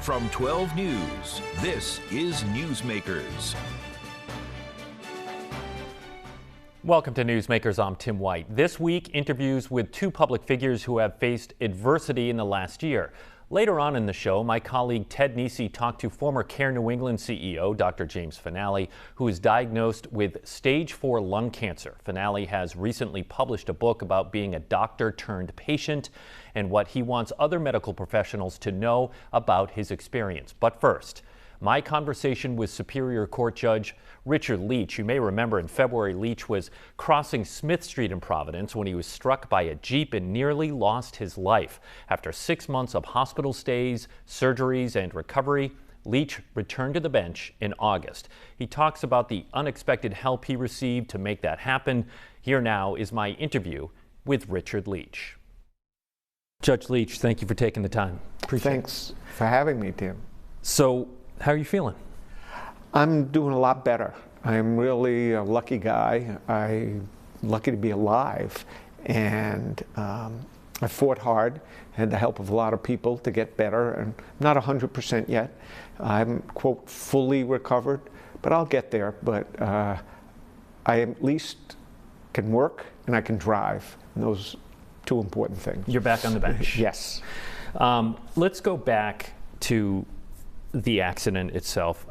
From 12 News, this is Newsmakers. Welcome to Newsmakers. I'm Tim White. This week, interviews with two public figures who have faced adversity in the last year. Later on in the show, my colleague Ted Nesi talked to former Care New England CEO Dr. James Fanale, who is diagnosed with stage 4 lung cancer. Fanale has recently published a book about being a doctor turned patient and what he wants other medical professionals to know about his experience. But first, my conversation with Superior Court Judge Richard Licht. You may remember in February, Licht was crossing Smith Street in Providence when he was struck by a Jeep and nearly lost his life. After 6 months of hospital stays, surgeries, and recovery, Licht returned to the bench in August. He talks about the unexpected help he received to make that happen. Here now is my interview with Richard Licht. Judge Licht, thank you for taking the time. Appreciate Thanks for having me, Tim. So, how are you feeling? I'm doing a lot better. I'm really a lucky guy. I'm lucky to be alive. And I fought hard, had the help of a lot of people to get better. And I'm not 100% yet. I'm, quote, fully recovered, but I'll get there. But I at least can work and I can drive. And those two important things. You're back on the bench. Yes. Let's go back to the accident itself.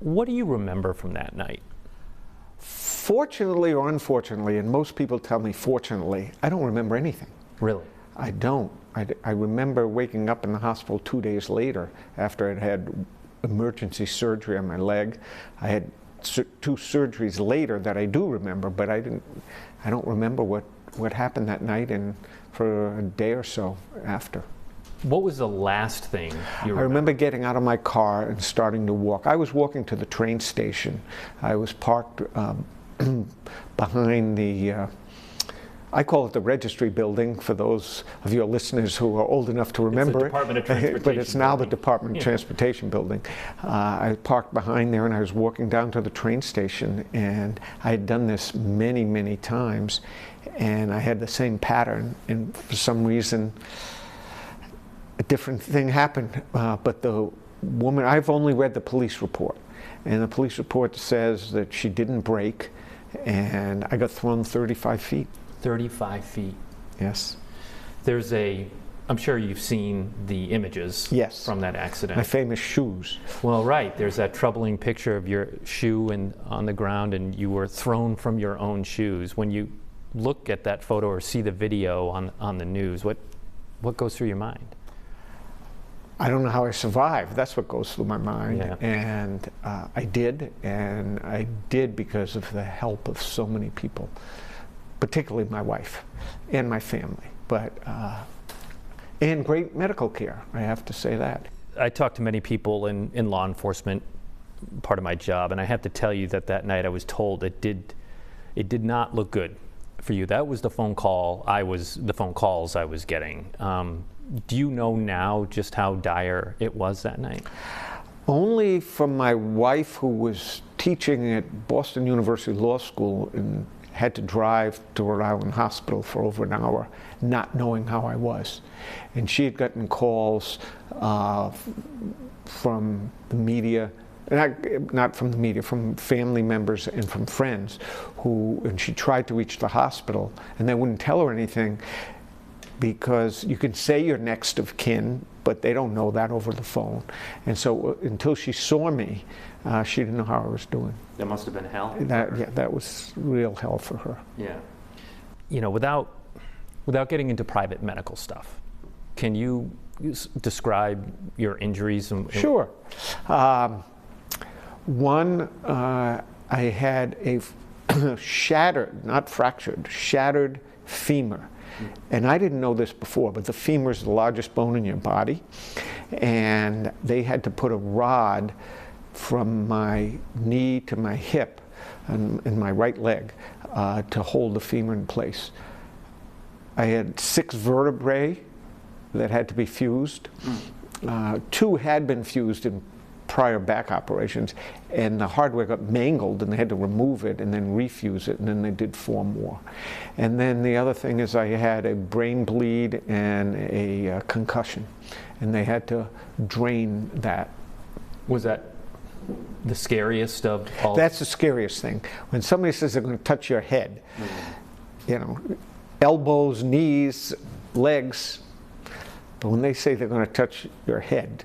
What do you remember from that night? Fortunately or unfortunately, and most people tell me fortunately, I don't remember anything. Really? I don't. I remember waking up in the hospital 2 days later after I'd had emergency surgery on my leg. I had two surgeries later that I do remember, but I don't remember what happened that night and for a day or so after. What was the last thing you remember? I remember getting out of my car and starting to walk. I was walking to the train station. I was parked behind the, I call it the registry building for those of your listeners who are old enough to remember it. Department of Transportation but it's now building. the Department of Transportation building. I parked behind there and I was walking down to the train station, and I had done this many, many times, and I had the same pattern, and for some reason, a different thing happened, but the woman, I've only read the police report, and the police report says that she didn't brake, and I got thrown 35 feet. 35 feet. Yes. There's I'm sure you've seen the images from that accident. My famous shoes. Well, right. There's that troubling picture of your shoe on the ground, and you were thrown from your own shoes. When you look at that photo or see the video on the news, what goes through your mind? I don't know how I survived. That's what goes through my mind. Yeah. And I did because of the help of so many people, particularly my wife and my family, and great medical care, I have to say that. I talked to many people in law enforcement, part of my job, and I have to tell you that night I was told it did not look good for you. That was the phone calls I was getting. Do you know now just how dire it was that night? Only from my wife, who was teaching at Boston University Law School and had to drive to Rhode Island Hospital for over an hour, not knowing how I was. And she had gotten calls from the media, not from the media, from family members and from friends and she tried to reach the hospital and they wouldn't tell her anything, because you can say you're next of kin, but they don't know that over the phone. And so until she saw me, she didn't know how I was doing. That must have been hell. That was real hell for her. Yeah. You know, without getting into private medical stuff, can you describe your injuries? Sure. One, I had a shattered, not fractured, shattered femur. And I didn't know this before, but the femur is the largest bone in your body. And they had to put a rod from my knee to my hip and my right leg to hold the femur in place. I had 6 vertebrae that had to be fused. 2 had been fused in prior back operations, and the hardware got mangled, and they had to remove it and then refuse it, and then they did 4 more. And then the other thing is I had a brain bleed and a concussion, and they had to drain that. Was that the scariest of all? That's the scariest thing. When somebody says they're going to touch your head, you know, elbows, knees, legs, but when they say they're going to touch your head,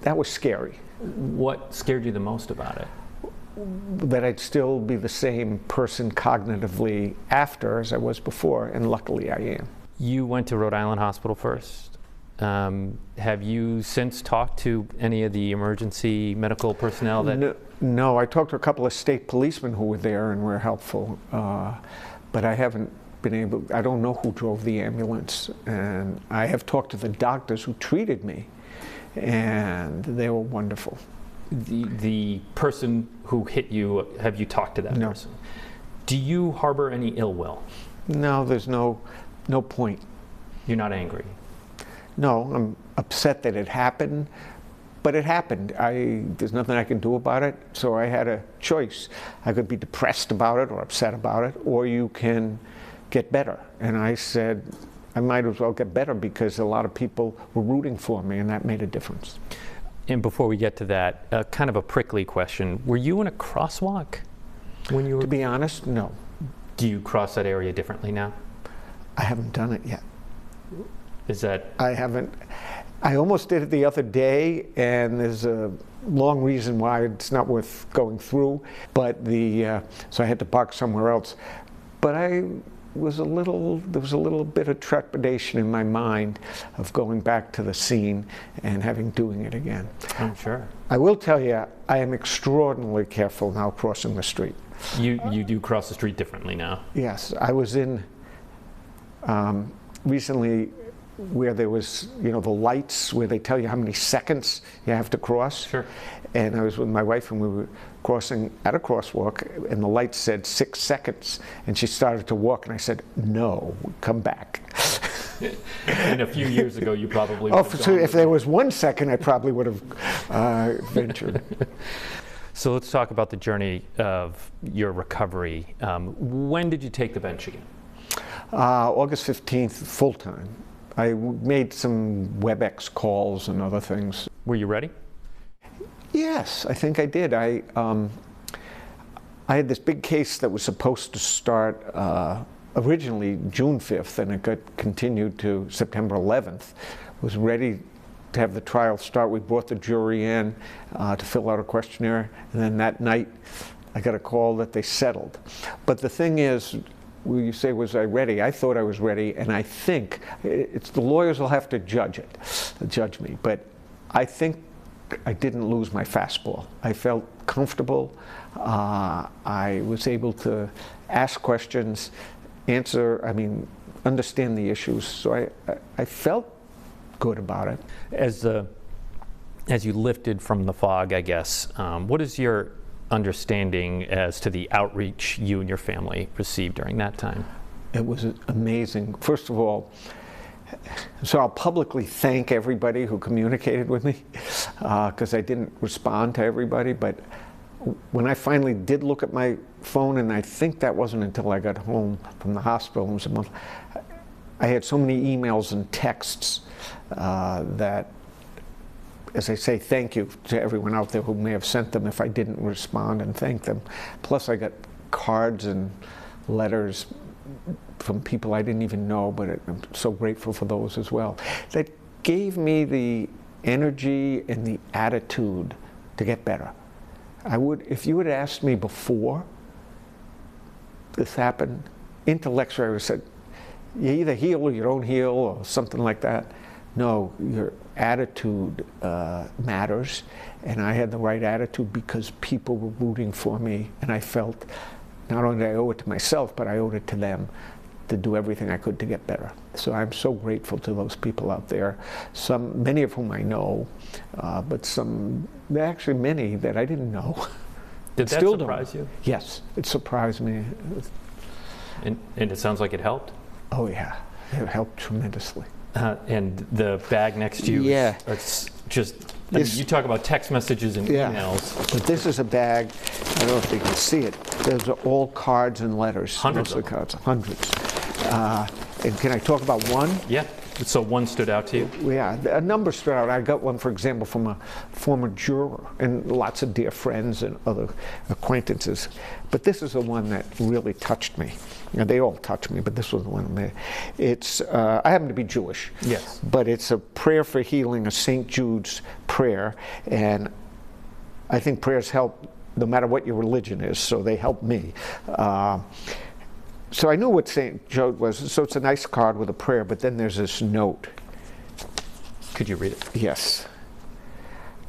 that was scary. What scared you the most about it? That I'd still be the same person cognitively after as I was before, and luckily I am. You went to Rhode Island Hospital first. Have you since talked to any of the emergency medical personnel that? No, I talked to a couple of state policemen who were there and were helpful, but I haven't been able, I don't know who drove the ambulance, and I have talked to the doctors who treated me, and they were wonderful. The person who hit you, have you talked to that person? Do you harbor any ill will? No, there's no point. You're not angry? No, I'm upset that it happened, but it happened. There's nothing I can do about it, so I had a choice. I could be depressed about it or upset about it, or you can get better. And I said, I might as well get better because a lot of people were rooting for me, and that made a difference. And before we get to that, kind of a prickly question. Were you in a crosswalk when you were? To be honest, no. Do you cross that area differently now? I haven't done it yet. Is that? I haven't. I almost did it the other day, and there's a long reason why it's not worth going through, but so I had to park somewhere else. But there was a little bit of trepidation in my mind of going back to the scene and doing it again. I'm sure. I will tell you, I am extraordinarily careful now crossing the street. You do cross the street differently now? Yes, I was in recently where there was, the lights where they tell you how many seconds you have to cross. Sure. And I was with my wife, and we were crossing at a crosswalk, and the light said 6 seconds, and she started to walk, and I said, no, come back. And a few years ago, you probably would have so if there was 1 second, I probably would have ventured. So let's talk about the journey of your recovery. When did you take the bench again? August 15th, full time. I made some WebEx calls and other things. Were you ready? Yes, I think I did. I had this big case that was supposed to start originally June 5th, and it got continued to September 11th. Was ready to have the trial start. We brought the jury in to fill out a questionnaire, and then that night I got a call that they settled. But the thing is, when you say, was I ready? I thought I was ready, and I think it's the lawyers will have to judge me. But I think I didn't lose my fastball. I felt comfortable. I was able to ask questions, understand the issues. So I felt good about it. As you lifted from the fog, I guess, what is your understanding as to the outreach you and your family received during that time? It was amazing. First of all, so I'll publicly thank everybody who communicated with me, because I didn't respond to everybody, but when I finally did look at my phone, and I think that wasn't until I got home from the hospital, it was a month, I had so many emails and texts that, as I say, thank you to everyone out there who may have sent them if I didn't respond and thank them. Plus I got cards and letters from people I didn't even know, but I'm so grateful for those as well. That gave me the energy and the attitude to get better. If you had asked me before this happened, intellectually I would have said, you either heal or you don't heal, or something like that. No, your attitude matters, and I had the right attitude because people were rooting for me, and I felt not only did I owe it to myself, but I owed it to them to do everything I could to get better. So I'm so grateful to those people out there, many of whom I know, but actually many that I didn't know. Did that surprise you? Yes, it surprised me. And it sounds like it helped? Oh yeah, it helped tremendously. And the bag next to you, yeah, it's just I mean, you talk about text messages and emails. But this is a bag, I don't know if you can see it. Those are all cards and letters. Hundreds of cards, hundreds. And can I talk about one? Yeah. So one stood out to you? Yeah, a number stood out. I got one, for example, from a former juror and lots of dear friends and other acquaintances. But this is the one that really touched me. Now, they all touched me, but this was the one that it's, I happen to be Jewish. Yes. But it's a prayer for healing, a St. Jude's prayer. And I think prayers help no matter what your religion is, so they help me. So I knew what St. Jude was. So it's a nice card with a prayer, but then there's this note. Could you read it? Yes.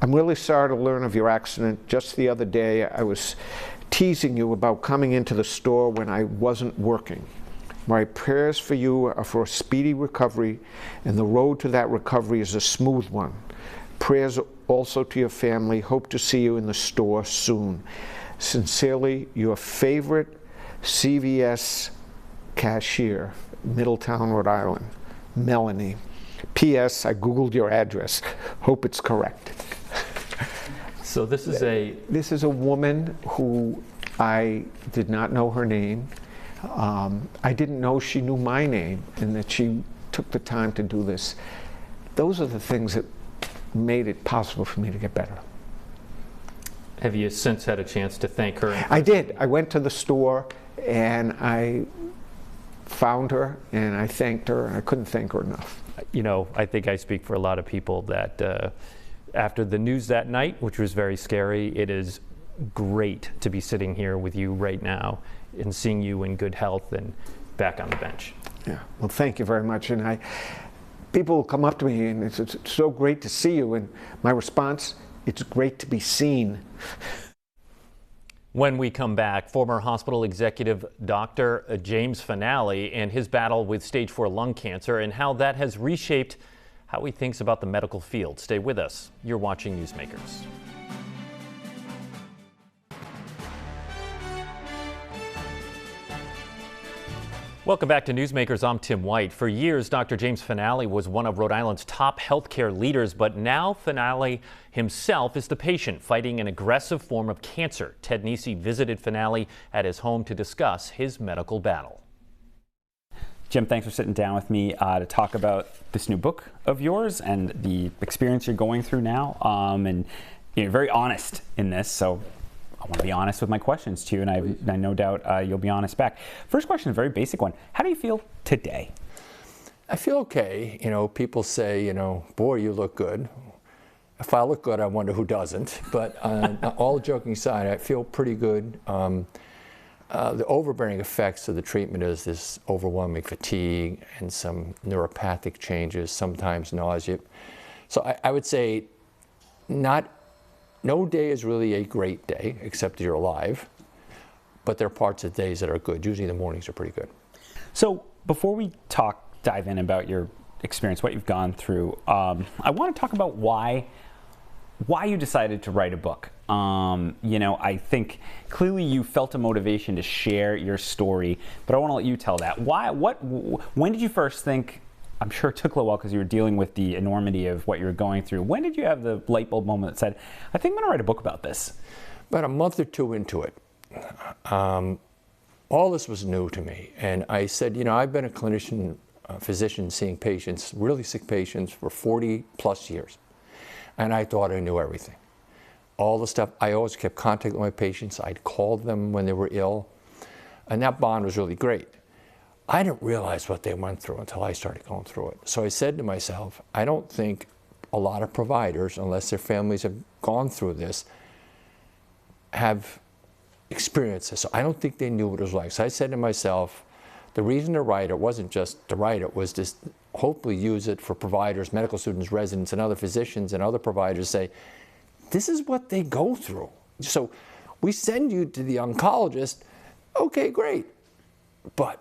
I'm really sorry to learn of your accident. Just the other day, I was teasing you about coming into the store when I wasn't working. My prayers for you are for a speedy recovery, and the road to that recovery is a smooth one. Prayers also to your family. Hope to see you in the store soon. Sincerely, your favorite CVS cashier, Middletown, Rhode Island, Melanie. P.S. I Googled your address. Hope it's correct. So this is a woman who I did not know her name. I didn't know she knew my name and that she took the time to do this. Those are the things that made it possible for me to get better. Have you since had a chance to thank her? I did. I went to the store and I found her and I thanked her, and I couldn't thank her enough. You know, I think I speak for a lot of people that after the news that night, which was very scary, it is great to be sitting here with you right now and seeing you in good health and back on the bench. Yeah, well, thank you very much. And people will come up to me and it's so great to see you. And my response, it's great to be seen. When we come back, former hospital executive Dr. James Fanale and his battle with stage 4 lung cancer and how that has reshaped how he thinks about the medical field. Stay with us. You're watching Newsmakers. Welcome back to Newsmakers. I'm Tim White. For years, Dr. James Fanale was one of Rhode Island's top healthcare leaders, but now Fanale himself is the patient fighting an aggressive form of cancer. Ted Nisi visited Fanale at his home to discuss his medical battle. Jim, thanks for sitting down with me to talk about this new book of yours and the experience you're going through now. And you're very honest in this, so I want to be honest with my questions to you, and I no doubt you'll be honest back. First question, a very basic one. How do you feel today? I feel okay. You know, people say, boy, you look good. If I look good, I wonder who doesn't. But all joking aside, I feel pretty good. The overbearing effects of the treatment is this overwhelming fatigue and some neuropathic changes, sometimes nausea. So I would say no day is really a great day, except you're alive. But there are parts of days that are good. Usually the mornings are pretty good. So before we dive in about your experience, what you've gone through, I want to talk about why you decided to write a book. I think clearly you felt a motivation to share your story, but I want to let you tell that. When did you first think, I'm sure it took a little while because you were dealing with the enormity of what you were going through. When did you have the light bulb moment that said, I think I'm going to write a book about this? About a month or two into it. All this was new to me. And I said, I've been a clinician, physician seeing patients, really sick patients for 40 plus years. And I thought I knew everything. All the stuff, I always kept contact with my patients. I'd call them when they were ill. And that bond was really great. I didn't realize what they went through until I started going through it. So I said to myself, I don't think a lot of providers, unless their families have gone through this, have experienced this. So I don't think they knew what it was like. So I said to myself, the reason to write it wasn't just to write it, was to hopefully use it for providers, medical students, residents, and other physicians and other providers say, this is what they go through. So we send you to the oncologist, okay, great. But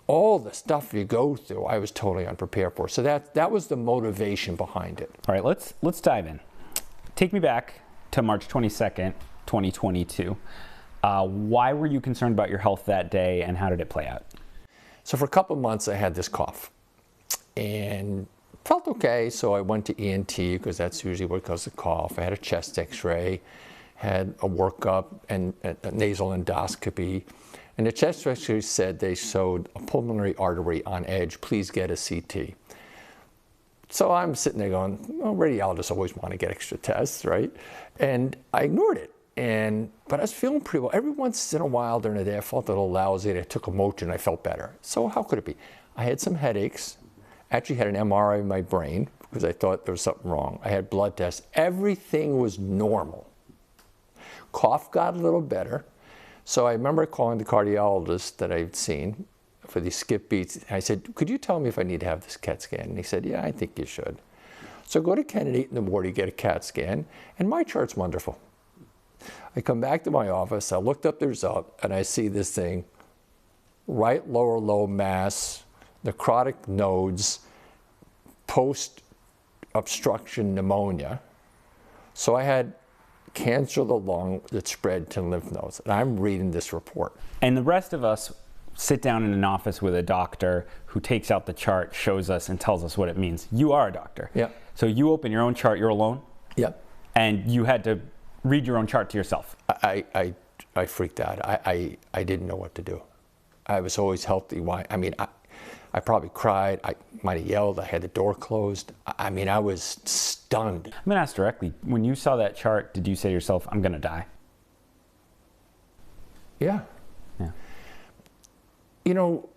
all the stuff you go through, I was totally unprepared for. So that was the motivation behind it. All right, let's dive in. Take me back to March 22nd, 2022. Why were you concerned about your health that day, and how did it play out? So for a couple of months, I had this cough. And felt okay, so I went to ENT because that's usually what causes the cough. I had a chest x-ray, had a workup and a nasal endoscopy. And the chest x-ray said they showed a pulmonary artery on edge, please get a CT. So I'm sitting there going, well, radiologists always want to get extra tests, right? And I ignored it. But I was feeling pretty well. Every once in a while during the day, I felt a little lousy, and I took a Motrin, and I felt better. So how could it be? I had some headaches. Actually had an MRI of my brain because I thought there was something wrong. I had blood tests. Everything was normal. Cough got a little better. So I remember calling the cardiologist that I'd seen for these skip beats. I said, could you tell me if I need to have this CAT scan? And he said, yeah, I think you should. So go to Kennedy in the morning, get a CAT scan, and my chart's wonderful. I come back to my office, I looked up the result, and I see this thing, right lower lobe mass, necrotic nodes, post-obstruction pneumonia. So I had cancer of the lung that spread to lymph nodes. And I'm reading this report. And the rest of us sit down in an office with a doctor who takes out the chart, shows us, and tells us what it means. You are a doctor. Yep. So you open your own chart, you're alone? Yep. And you had to read your own chart to yourself? I freaked out. I didn't know what to do. I was always healthy. I mean, I probably cried. I might have yelled. I had the door closed. I mean, I was stunned. I'm going to ask directly. When you saw that chart, did you say to yourself, I'm going to die? Yeah. Yeah. You know,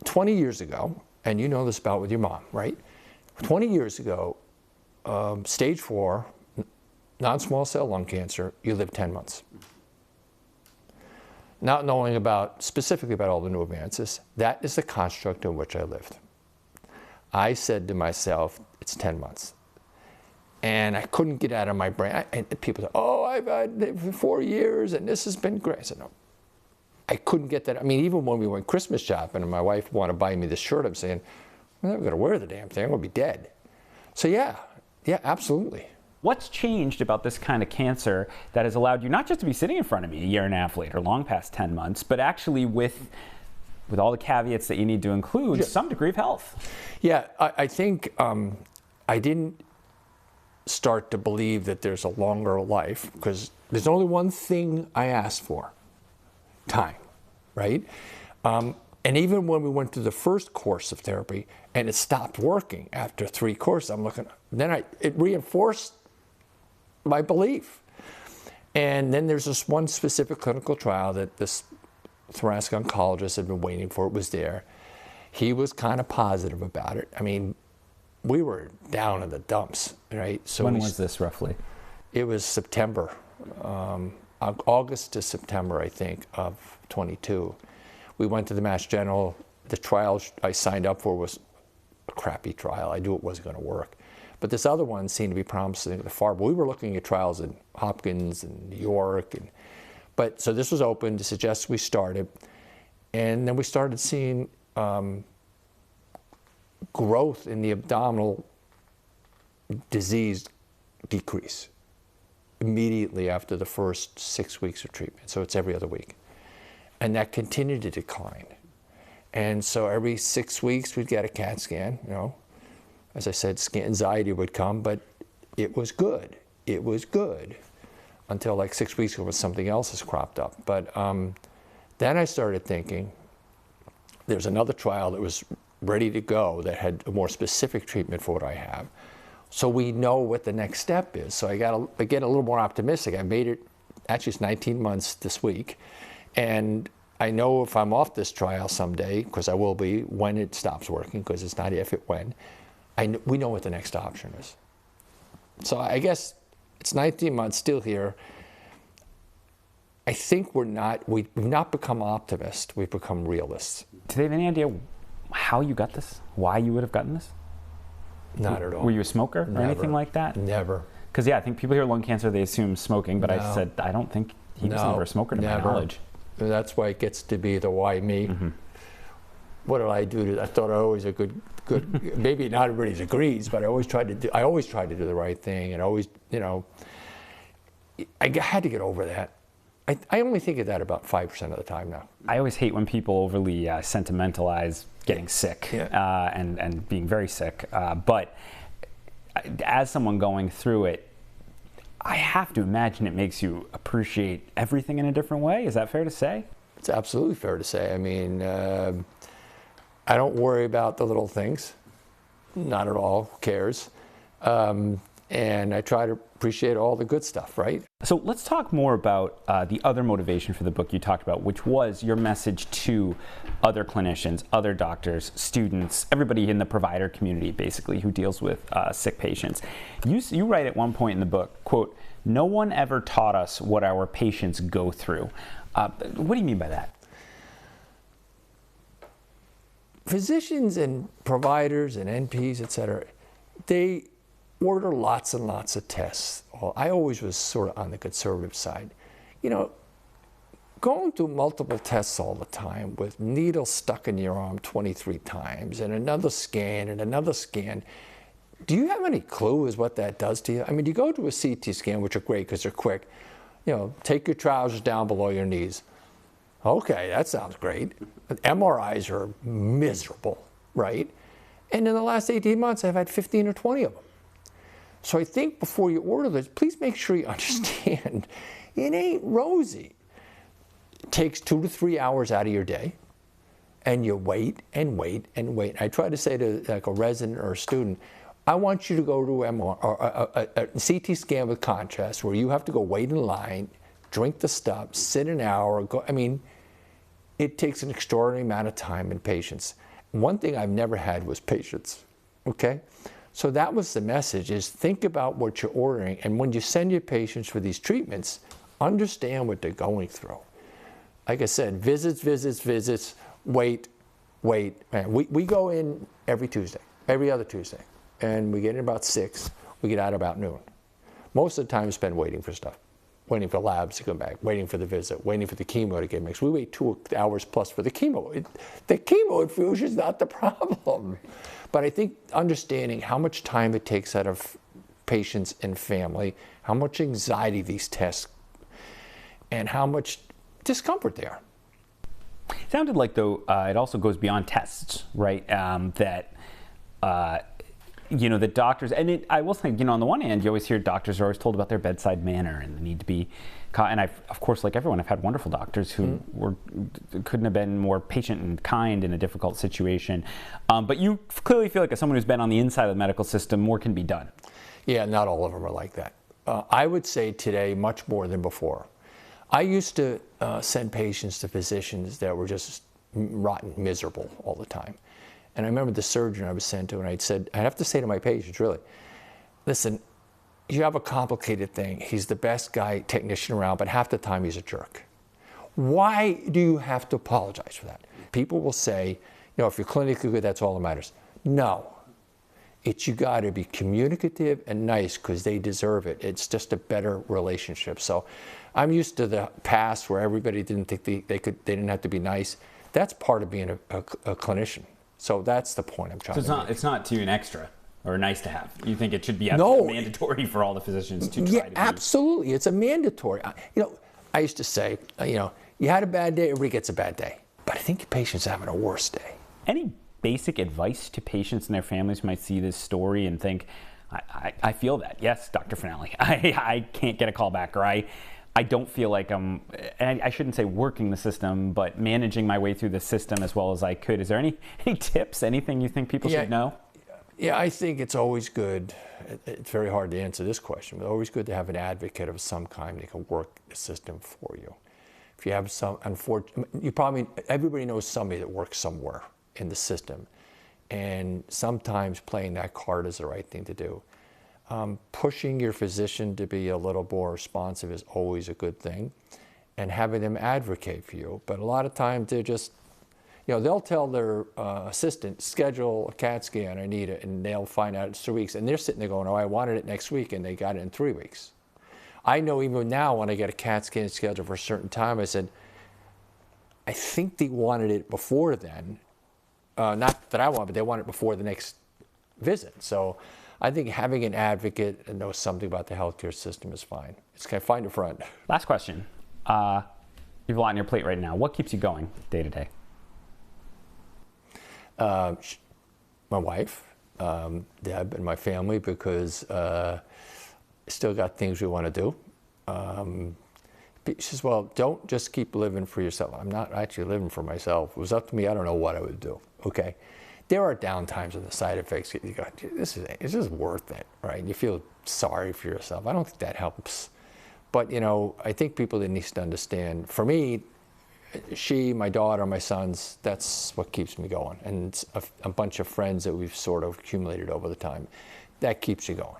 20 years ago, and you know this about with your mom, right? 20 years ago, stage 4, non-small cell lung cancer, you live 10 months. Not knowing specifically about all the new advances, that is the construct in which I lived. I said to myself, it's 10 months. And I couldn't get out of my brain. And people said, oh, I've had it for 4 years and this has been great. I said, no. I couldn't get that. I mean, even when we went Christmas shopping and my wife wanted to buy me this shirt, I'm saying, I'm never going to wear the damn thing. I'm going to be dead. So yeah, absolutely. What's changed about this kind of cancer that has allowed you not just to be sitting in front of me a year and a half later, long past 10 months, but actually with all the caveats that you need to include, some degree of health? Yeah, I think I didn't start to believe that there's a longer life because there's only one thing I asked for, time, right? And even when we went through the first course of therapy and it stopped working after 3 courses, I'm looking, then it reinforced my belief. And then there's this one specific clinical trial that this thoracic oncologist had been waiting for. It was there. He was kind of positive about it. I mean, we were down in the dumps, right? So when was this roughly? It was September, August to September, I think, of 22. We went to the Mass General. The trial I signed up for was a crappy trial. I knew it wasn't going to work. But this other one seemed to be promising at the far. But we were looking at trials in Hopkins and New York. So this was open to suggest we started. And then we started seeing growth in the abdominal disease decrease immediately after the first 6 weeks of treatment. So it's every other week. And that continued to decline. And so every 6 weeks we'd get a CAT scan, you know. As I said, anxiety would come, but it was good. It was good until like 6 weeks ago when something else has cropped up. But then I started thinking, there's another trial that was ready to go that had a more specific treatment for what I have. So we know what the next step is. So I get a little more optimistic. I made it, actually it's 19 months this week. And I know if I'm off this trial someday, because I will be when it stops working, because it's not if, it when, we know what the next option is. So I guess it's 19 months still here. I think we've not become optimists, we've become realists. Do they have any idea how you got this? Why you would have gotten this? Not at all. Were you a smoker Never. or anything like that? Never. Because yeah, I think people hear lung cancer, they assume smoking, but No. I said, I don't think he was never a smoker to my knowledge. That's why it gets to be the why me. Mm-hmm. What did I do? I thought I was a good. Maybe not everybody agrees, but I always tried to do the right thing, and always, you know, I had to get over that. I only think of that about 5% of the time now. I always hate when people overly sentimentalize getting sick Yeah. and being very sick. But as someone going through it, I have to imagine it makes you appreciate everything in a different way. Is that fair to say? It's absolutely fair to say. I mean, I don't worry about the little things. Not at all. Who cares? And I try to appreciate all the good stuff, right? So let's talk more about the other motivation for the book you talked about, which was your message to other clinicians, other doctors, students, everybody in the provider community, basically, who deals with sick patients. You write at one point in the book, quote, "No one ever taught us what our patients go through." What do you mean by that? Physicians and providers and NPs, et cetera, they order lots and lots of tests. I always was sort of on the conservative side. You know, going through multiple tests all the time with needles stuck in your arm 23 times and another scan and another scan, do you have any clue as what that does to you? I mean, you go to a CT scan, which are great because they're quick. You know, take your trousers down below your knees. Okay, that sounds great. MRIs are miserable, right? And in the last 18 months, I've had 15 or 20 of them. So I think before you order this, please make sure you understand it ain't rosy. It takes 2 to 3 hours out of your day, and you wait and wait and wait. I try to say to like a resident or a student, I want you to go to a CT scan with contrast where you have to go wait in line, drink the stuff, sit an hour. I mean, it takes an extraordinary amount of time and patience. One thing I've never had was patience, okay? So that was the message, is think about what you're ordering, and when you send your patients for these treatments, understand what they're going through. Like I said, visits, wait. Man, we go in every other Tuesday, and we get in about 6, we get out about noon. Most of the time we spend waiting for stuff, waiting for labs to come back, waiting for the visit, waiting for the chemo to get mixed. We wait 2 hours plus for the chemo. The chemo infusion is not the problem. But I think understanding how much time it takes out of patients and family, how much anxiety these tests, and how much discomfort they are. It sounded like, though, it also goes beyond tests, right? You know, the doctors, and I will think, you know, on the one hand, you always hear doctors are always told about their bedside manner and the need to be, and of course, like everyone, I've had wonderful doctors who couldn't have been more patient and kind in a difficult situation. But you clearly feel like, as someone who's been on the inside of the medical system, more can be done. Yeah, not all of them are like that. I would say today much more than before. I used to send patients to physicians that were just rotten, miserable all the time. And I remember the surgeon I was sent to, and I'd have to say to my patients, really, listen, you have a complicated thing. He's the best technician around, but half the time he's a jerk. Why do you have to apologize for that? People will say, you know, if you're clinically good, that's all that matters. No. You got to be communicative and nice because they deserve it. It's just a better relationship. So I'm used to the past where everybody didn't think they didn't have to be nice. That's part of being a clinician. So that's the point I'm trying to make. It's not to you an extra or nice to have. You think it should be mandatory for all the physicians to try to do? Absolutely. It's a mandatory. You know, I used to say, you know, you had a bad day, everybody gets a bad day. But I think the patient's having a worse day. Any basic advice to patients and their families who might see this story and think, I feel that. Yes, Dr. Fanale, I can't get a call back, or I don't feel like I'm, and I shouldn't say working the system, but managing my way through the system as well as I could. Is there any tips, anything you think people should know? Yeah, I think it's always good. It's very hard to answer this question, but always good to have an advocate of some kind that can work the system for you. If you have everybody knows somebody that works somewhere in the system, and sometimes playing that card is the right thing to do. Pushing your physician to be a little more responsive is always a good thing, and having them advocate for you. But a lot of times they're just, you know, they'll tell their assistant, schedule a CAT scan, I need it, and they'll find out in 3 weeks. And they're sitting there going, oh, I wanted it next week, and they got it in 3 weeks. I know even now when I get a CAT scan scheduled for a certain time, I said, I think they wanted it before then. Not that I want, but they want it before the next visit. So I think having an advocate and know something about the healthcare system is fine. It's kind of find a friend. Last question. You have a lot on your plate right now. What keeps you going day to day? My wife, Deb, and my family, because still got things we want to do. She says, well, don't just keep living for yourself. I'm not actually living for myself. If it was up to me, I don't know what I would do. Okay. There are downtimes and the side effects. You go, it's just worth it, right? You feel sorry for yourself. I don't think that helps. But, I think people that need to understand, for me, she, my daughter, my sons, that's what keeps me going. And it's a bunch of friends that we've sort of accumulated over the time. That keeps you going.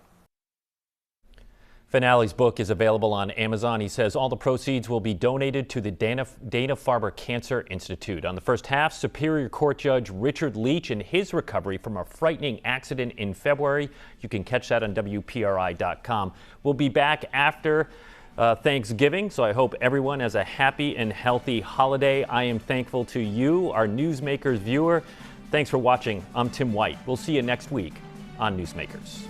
Fanale's book is available on Amazon. He says all the proceeds will be donated to the Dana-Farber Cancer Institute. On the first half, Superior Court Judge Richard Licht and his recovery from a frightening accident in February. You can catch that on WPRI.com. We'll be back after Thanksgiving, so I hope everyone has a happy and healthy holiday. I am thankful to you, our Newsmakers viewer. Thanks for watching. I'm Tim White. We'll see you next week on Newsmakers.